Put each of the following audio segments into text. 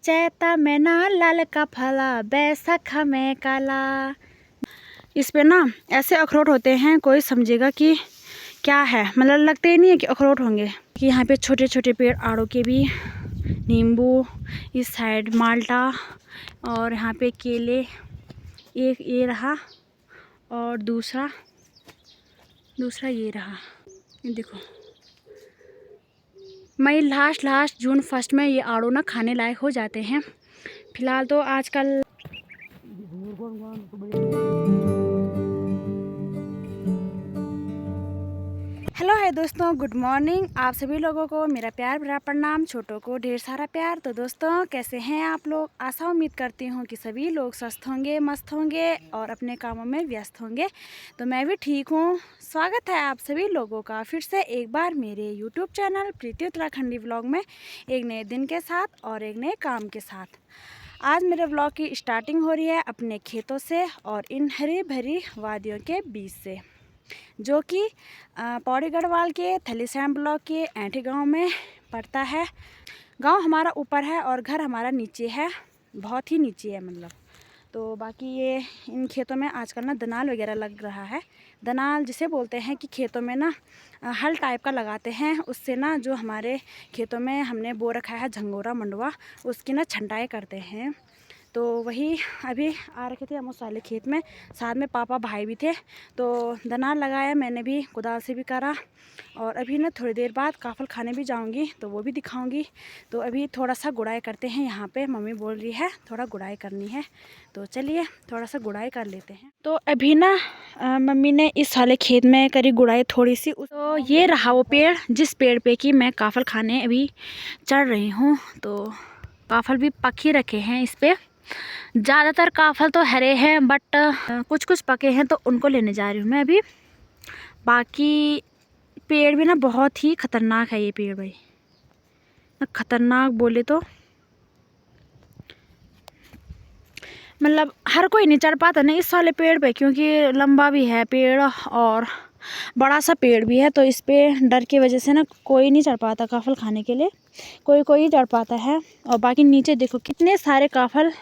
चैता में ना लाल का फला बैसाखा में काला। इस पे ना ऐसे अखरोट होते हैं, कोई समझेगा कि क्या है, मतलब लगते ही नहीं है कि अखरोट होंगे। कि यहाँ पे छोटे छोटे पेड़ आड़ू के भी, नींबू, इस साइड माल्टा, और यहाँ पे केले, एक ये रहा और दूसरा ये रहा। देखो मई लास्ट जून फर्स्ट में ये आड़ू ना खाने लायक हो जाते हैं। फिलहाल तो आजकल हेलो है दोस्तों, गुड मॉर्निंग। आप सभी लोगों को मेरा प्यार भरा प्रणाम, छोटों को ढेर सारा प्यार। तो दोस्तों कैसे हैं आप लोग? आशा उम्मीद करती हूँ कि सभी लोग स्वस्थ होंगे, मस्त होंगे और अपने कामों में व्यस्त होंगे। तो मैं भी ठीक हूँ। स्वागत है आप सभी लोगों का फिर से एक बार मेरे यूट्यूब चैनल प्रीति उत्तराखंडी व्लॉग में, एक नए दिन के साथ और एक नए काम के साथ। आज मेरे व्लॉग की स्टार्टिंग हो रही है अपने खेतों से और इन हरी भरी वादियों के बीच से, जो कि पौड़ी गढ़वाल के थलीसैंण ब्लॉक के ऐंठी गांव में पड़ता है। गांव हमारा ऊपर है और घर हमारा नीचे है, बहुत ही नीचे है मतलब। तो बाकी ये इन खेतों में आजकल ना दनाल वगैरह लग रहा है। दनाल जिसे बोलते हैं कि खेतों में ना हल टाइप का लगाते हैं, उससे ना जो हमारे खेतों में हमने बो रखा है झंगोरा मंडवा, उसकी ना छंटाई करते हैं। तो वही अभी आ रखे थे हम उस वाले खेत में, साथ में पापा भाई भी थे। तो दनाल लगाया मैंने भी, कुदाल से भी करा। और अभी ना थोड़ी देर बाद काफल खाने भी जाऊंगी तो वो भी दिखाऊंगी। तो अभी थोड़ा सा गुड़ाई करते हैं यहाँ पे, मम्मी बोल रही है थोड़ा गुड़ाई करनी है, तो चलिए थोड़ा सा गुड़ाई कर लेते हैं। तो अभी ना मम्मी ने इस वाले खेत में करी गुड़ाई थोड़ी सी। तो ये रहा वो पेड़, जिस पेड़ पे कि मैं काफल खाने अभी चढ़ रही हूँ। तो काफल भी पक ही रखे हैं इस पे। ज़्यादातर काफल तो हरे हैं, बट कुछ कुछ पके हैं तो उनको लेने जा रही हूँ मैं अभी। बाकी पेड़ भी ना बहुत ही खतरनाक है ये पेड़ भाई, खतरनाक बोले तो मतलब हर कोई नहीं चढ़ पाता ना इस वाले पेड़ पे, क्योंकि लंबा भी है पेड़ और बड़ा सा पेड़ भी है। तो इस पे डर की वजह से ना कोई नहीं चढ़ पाता काफल खाने के लिए, कोई कोई चढ़ पाता है। और बाकी नीचे देखो कितने सारे काफल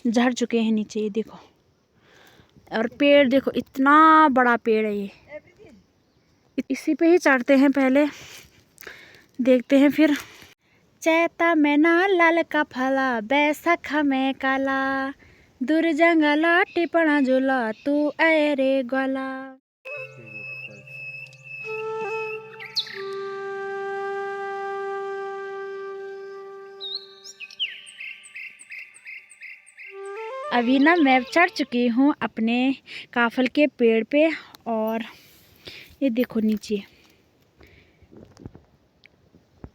झड़ चुके हैं नीचे, ये देखो। और पेड़ देखो इतना बड़ा पेड़ है ये, इसी पे ही चढ़ते हैं पहले, देखते हैं फिर। चैता में ना लाल का फला बैसाखा में काला, दूर जंगला टिपणा झूला तू आए रे ग्वाला। अभी ना मैं चढ़ चुकी हूँ अपने काफल के पेड़ पे। और ये देखो नीचे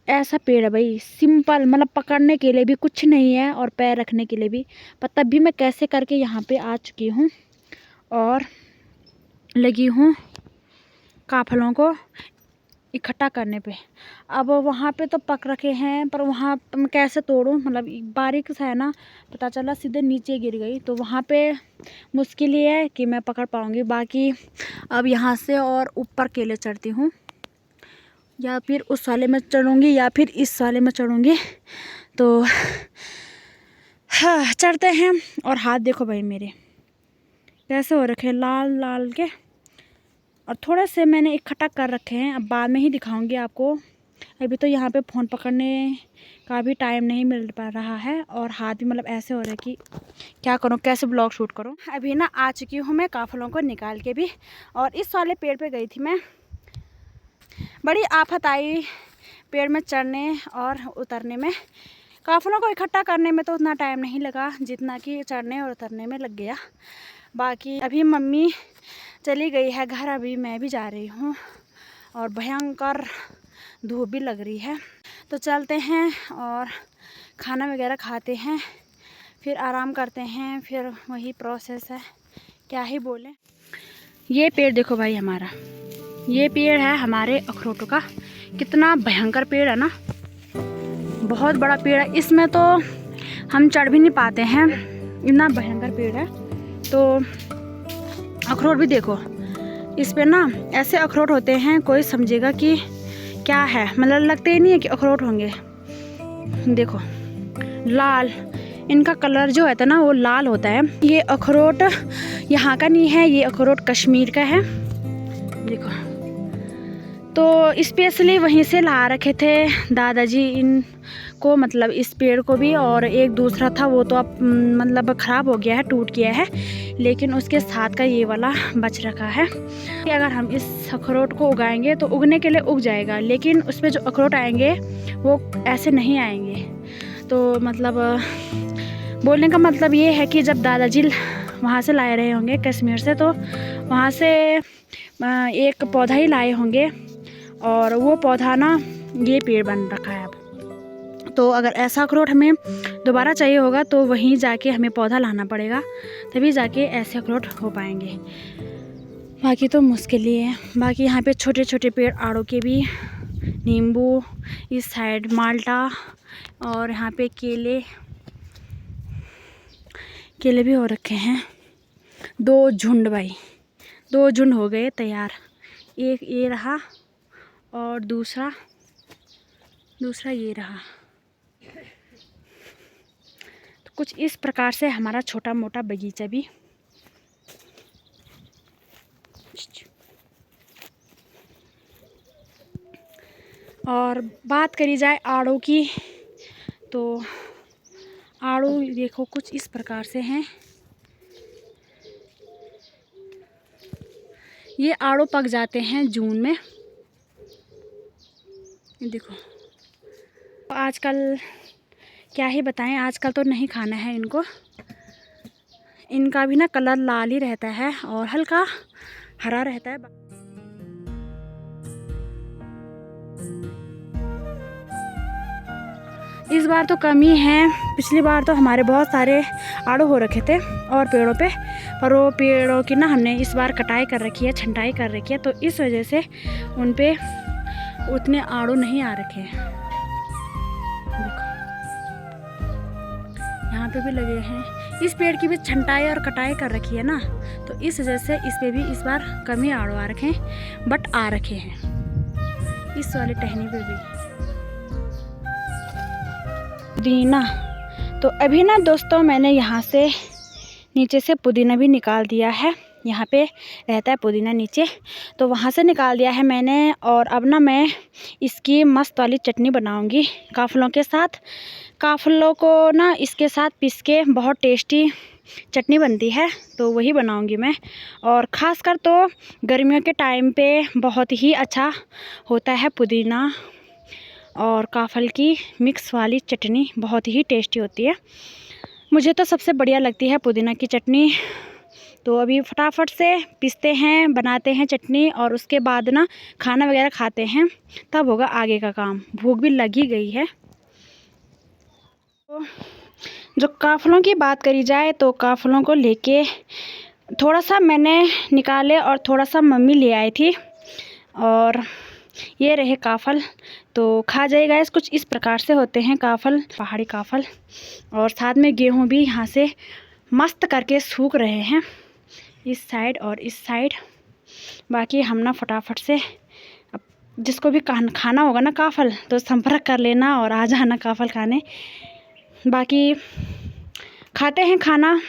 ऐसा पेड़ है भाई, सिंपल, मतलब पकड़ने के लिए भी कुछ नहीं है और पैर रखने के लिए भी। पर तब भी मैं कैसे करके यहाँ पे आ चुकी हूँ और लगी हूँ काफलों को इकट्ठा करने पे। अब वहाँ पे तो पक रखे हैं, पर वहाँ मैं कैसे तोड़ूँ, मतलब बारीक सा है ना, पता चला सीधे नीचे गिर गई। तो वहाँ पे मुश्किल ही है कि मैं पकड़ पाऊँगी। बाकी अब यहाँ से और ऊपर केले चढ़ती हूँ, या फिर उस वाले में चढ़ूँगी या फिर इस वाले में चढ़ूँगी। तो हाँ चढ़ते हैं। और हाथ देखो भाई मेरे कैसे हो रखे लाल लाल के, और थोड़े से मैंने इकट्ठा कर रखे हैं, अब बाद में ही दिखाऊंगी आपको। अभी तो यहाँ पे फ़ोन पकड़ने का भी टाइम नहीं मिल पा रहा है और हाथ भी मतलब ऐसे हो रहा है कि क्या करूँ, कैसे ब्लॉग शूट करूँ। अभी ना आ चुकी हूँ मैं काफलों को निकाल के भी, और इस वाले पेड़ पे गई थी मैं। बड़ी आफत आई पेड़ में चढ़ने और उतरने में। काफलों को इकट्ठा करने में तो उतना टाइम नहीं लगा जितना कि चढ़ने और उतरने में लग गया। बाकी अभी मम्मी चली गई है घर, अभी मैं भी जा रही हूँ और भयंकर धूप भी लग रही है। तो चलते हैं और खाना वगैरह खाते हैं, फिर आराम करते हैं, फिर वही प्रोसेस है, क्या ही बोले। ये पेड़ देखो भाई हमारा, ये पेड़ है हमारे अखरोटों का। कितना भयंकर पेड़ है ना, बहुत बड़ा पेड़ है। इसमें तो हम चढ़ भी नहीं पाते हैं, इतना भयंकर पेड़ है। तो अखरोट भी देखो, इस पे ना ऐसे अखरोट होते हैं, कोई समझेगा कि क्या है, मतलब लगते ही नहीं है कि अखरोट होंगे। देखो लाल, इनका कलर जो होता है ना वो लाल होता है। ये अखरोट यहाँ का नहीं है, ये अखरोट कश्मीर का है, देखो। तो स्पेशली वहीं से ला रखे थे दादाजी इनको, मतलब इस पेड़ को भी। और एक दूसरा था वो तो अब मतलब ख़राब हो गया है, टूट गया है, लेकिन उसके साथ का ये वाला बच रखा है। कि अगर हम इस अखरोट को उगाएंगे तो उगने के लिए उग जाएगा, लेकिन उसमें जो अखरोट आएंगे वो ऐसे नहीं आएंगे। तो मतलब बोलने का मतलब ये है कि जब दादाजी वहाँ से लाए रहे होंगे कश्मीर से, तो वहाँ से एक पौधा ही लाए होंगे, और वो पौधा ना ये पेड़ बन रखा है अब। तो अगर ऐसा अखरोट हमें दोबारा चाहिए होगा तो वहीं जाके हमें पौधा लाना पड़ेगा, तभी जाके ऐसे अखरोट हो पाएंगे, बाकी तो मुश्किल ही है। बाकी यहाँ पे छोटे छोटे पेड़ आड़ू के भी, नींबू, इस साइड माल्टा, और यहाँ पे केले भी हो रखे हैं। 2 झुंड भाई, 2 झुंड हो गए तैयार। एक ये रहा और दूसरा ये रहा। तो कुछ इस प्रकार से हमारा छोटा मोटा बगीचा भी। और बात करी जाए आड़ू की, तो आड़ू देखो कुछ इस प्रकार से हैं। ये आड़ू पक जाते हैं जून में, देखो। आजकल क्या ही बताएं, आजकल तो नहीं खाना है इनको। इनका भी ना कलर लाल ही रहता है और हल्का हरा रहता है। इस बार तो कम ही है, पिछली बार तो हमारे बहुत सारे आड़ू हो रखे थे और पेड़ों पे, पर वो पेड़ों की ना हमने इस बार कटाई कर रखी है, छंटाई कर रखी है, तो इस वजह से उन पे उतने आड़ू नहीं आ रखे हैं। देखो यहाँ पे भी लगे हैं। इस पेड़ की भी छंटाई और कटाई कर रखी है ना, तो इस वजह से इस पे भी इस बार कम ही आड़ू आ रखे हैं, बट आ रखे हैं इस वाले टहनी पे भी। पुदीना, तो अभी ना दोस्तों मैंने यहाँ से नीचे से पुदीना भी निकाल दिया है। यहाँ पे रहता है पुदीना नीचे, तो वहाँ से निकाल दिया है मैंने। और अब ना मैं इसकी मस्त वाली चटनी बनाऊँगी काफ़लों के साथ। काफ़लों को ना इसके साथ पीस के बहुत टेस्टी चटनी बनती है, तो वही बनाऊँगी मैं। और ख़ासकर तो गर्मियों के टाइम पे बहुत ही अच्छा होता है पुदीना और काफ़ल की मिक्स वाली चटनी, बहुत ही टेस्टी होती है। मुझे तो सबसे बढ़िया लगती है पुदीना की चटनी। तो अभी फटाफट से पीसते हैं, बनाते हैं चटनी, और उसके बाद ना खाना वगैरह खाते हैं, तब होगा आगे का काम। भूख भी लगी गई है। तो जो काफ़लों की बात करी जाए, तो काफ़लों को लेके थोड़ा सा मैंने निकाले और थोड़ा सा मम्मी ले आई थी, और ये रहे काफ़ल। तो खा जाइएगा। कुछ इस प्रकार से होते हैं काफ़ल, पहाड़ी काफ़ल। और साथ में गेहूँ भी यहाँ से मस्त करके सूख रहे हैं, इस साइड और इस साइड। बाकी हम ना फटाफट से, अब जिसको भी खाना होगा ना काफ़ल, तो संपर्क कर लेना और आ जाना काफ़ल खाने। बाकी खाते हैं खाना।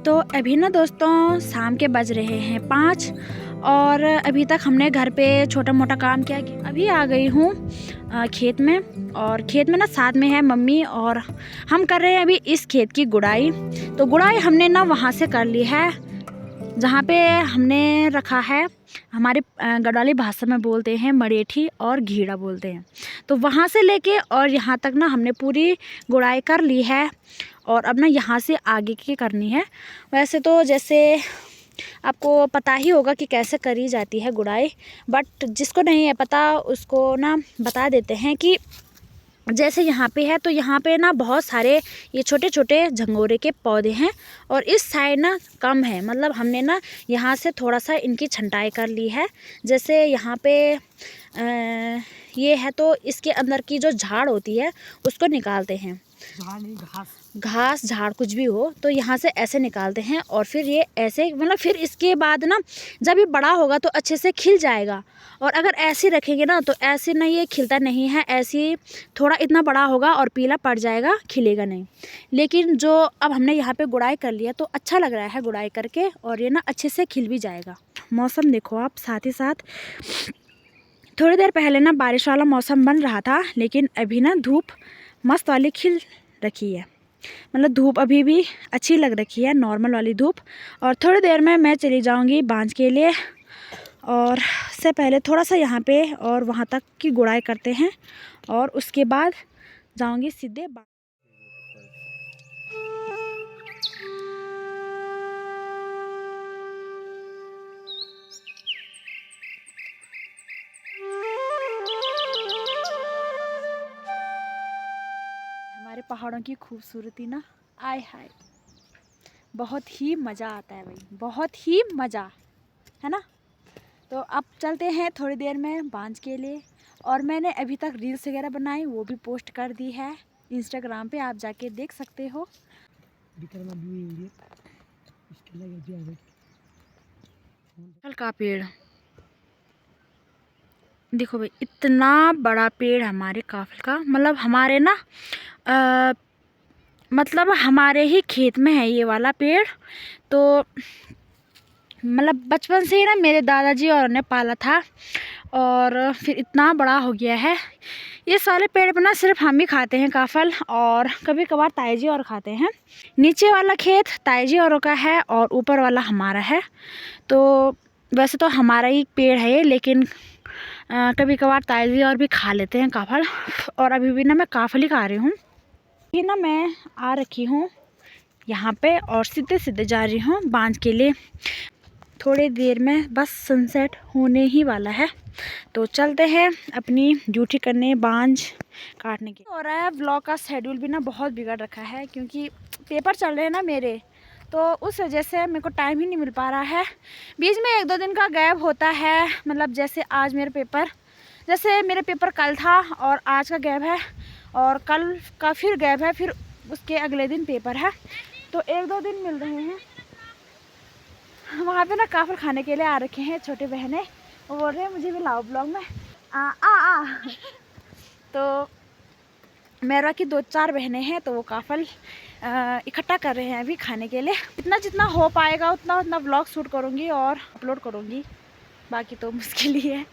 तो अभी ना दोस्तों शाम के बज रहे हैं 5, और अभी तक हमने घर पे छोटा मोटा काम किया। अभी आ गई हूँ खेत में, और खेत में ना साथ में है मम्मी, और हम कर रहे हैं अभी इस खेत की गुड़ाई। तो गुड़ाई हमने ना वहाँ से कर ली है जहाँ पे हमने रखा है, हमारी गढ़वाली भाषा में बोलते हैं मरेठी और घीड़ा बोलते हैं। तो वहाँ से लेके और यहाँ तक ना हमने पूरी गुड़ाई कर ली है, और अब ना यहाँ से आगे की करनी है। वैसे तो जैसे आपको पता ही होगा कि कैसे करी जाती है गुड़ाई, बट जिसको नहीं है पता उसको ना बता देते हैं कि जैसे यहाँ पे है, तो यहाँ पे ना बहुत सारे ये छोटे छोटे झंगोरे के पौधे हैं, और इस साइड ना कम है। मतलब हमने ना यहाँ से थोड़ा सा इनकी छंटाई कर ली है। जैसे यहाँ पे ये है, तो इसके अंदर की जो झाड़ होती है उसको निकालते हैं। घास झाड़ कुछ भी हो तो यहाँ से ऐसे निकालते हैं और फिर ये ऐसे मतलब फिर इसके बाद ना जब ये बड़ा होगा तो अच्छे से खिल जाएगा। और अगर ऐसे रखेंगे ना तो ऐसे नहीं, ये खिलता नहीं है। ऐसे थोड़ा इतना बड़ा होगा और पीला पड़ जाएगा, खिलेगा नहीं। लेकिन जो अब हमने यहाँ पे गुड़ाई कर लिया तो अच्छा लग रहा है गुड़ाई करके, और ये ना अच्छे से खिल भी जाएगा। मौसम देखो आप, साथ ही साथ थोड़ी देर पहले ना बारिश वाला मौसम बन रहा था, लेकिन अभी ना धूप मस्त वाली खिल रखी है। मतलब धूप अभी भी अच्छी लग रखी है, नॉर्मल वाली धूप। और थोड़ी देर में मैं चली जाऊंगी बांझ के लिए, और से पहले थोड़ा सा यहाँ पे और वहाँ तक की गुड़ाई करते हैं और उसके बाद जाऊंगी सीधे हमारे पहाड़ों की खूबसूरती ना, आय हाय, बहुत ही मज़ा आता है भाई, बहुत ही मज़ा है ना। तो अब चलते हैं थोड़ी देर में बांझ के लिए। और मैंने अभी तक रील्स वगैरह बनाई, वो भी पोस्ट कर दी है इंस्टाग्राम पे, आप जाके देख सकते हो। काफल का पेड़ देखो भाई, इतना बड़ा पेड़ हमारे काफल का, मतलब हमारे ना मतलब हमारे ही खेत में है ये वाला पेड़। तो मतलब बचपन से ही ना मेरे दादाजी और ने पाला था, और फिर इतना बड़ा हो गया है। ये सारे पेड़ पर ना सिर्फ हम ही खाते हैं काफल, और कभी कभार ताई जी और खाते हैं। नीचे वाला खेत ताई जी औरों का है और ऊपर वाला हमारा है। तो वैसे तो हमारा ही पेड़ है ये, लेकिन कभी कभार ताई जी और भी खा लेते हैं काफल। और अभी भी ना मैं काफल ही खा रही हूँ। ये ना मैं आ रखी हूँ यहाँ पे और सीधे सीधे जा रही हूँ बांझ के लिए। थोड़ी देर में बस सनसेट होने ही वाला है, तो चलते हैं अपनी ड्यूटी करने, बांझ काटने की। हो रहा है व्लॉग का शेड्यूल भी ना बहुत बिगड़ रखा है, क्योंकि पेपर चल रहे हैं ना मेरे, तो उस वजह से मेरे को टाइम ही नहीं मिल पा रहा है। बीच में 1-2 दिन का गैप होता है, मतलब जैसे आज मेरे पेपर, जैसे मेरे पेपर कल था और आज का गैप है, और कल का फिर गैप है, फिर उसके अगले दिन पेपर है, तो 1-2 दिन मिल रहे हैं। वहाँ पे ना काफल खाने के लिए आ रखे हैं छोटे बहनें, वो बोल रहे हैं मुझे भी लाओ ब्लॉग में आ। तो मेरा की 2-4 बहनें हैं, तो वो काफल इकट्ठा कर रहे हैं अभी खाने के लिए। जितना जितना हो पाएगा उतना उतना ब्लॉग शूट करूँगी और अपलोड करूँगी, बाकी तो मुश्किल ही है।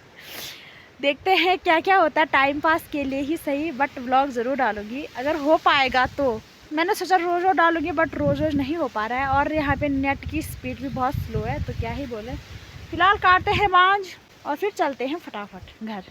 देखते हैं क्या क्या होता है, टाइम पास के लिए ही सही, बट ब्लॉग ज़रूर डालूँगी अगर हो पाएगा तो। मैंने सोचा रोज़ रोज़ डालूँगी, बट रोज़ रोज़ नहीं हो पा रहा है, और यहाँ पे नेट की स्पीड भी बहुत स्लो है, तो क्या ही बोले। फ़िलहाल काटते हैं बांझ और फिर चलते हैं फटाफट घर।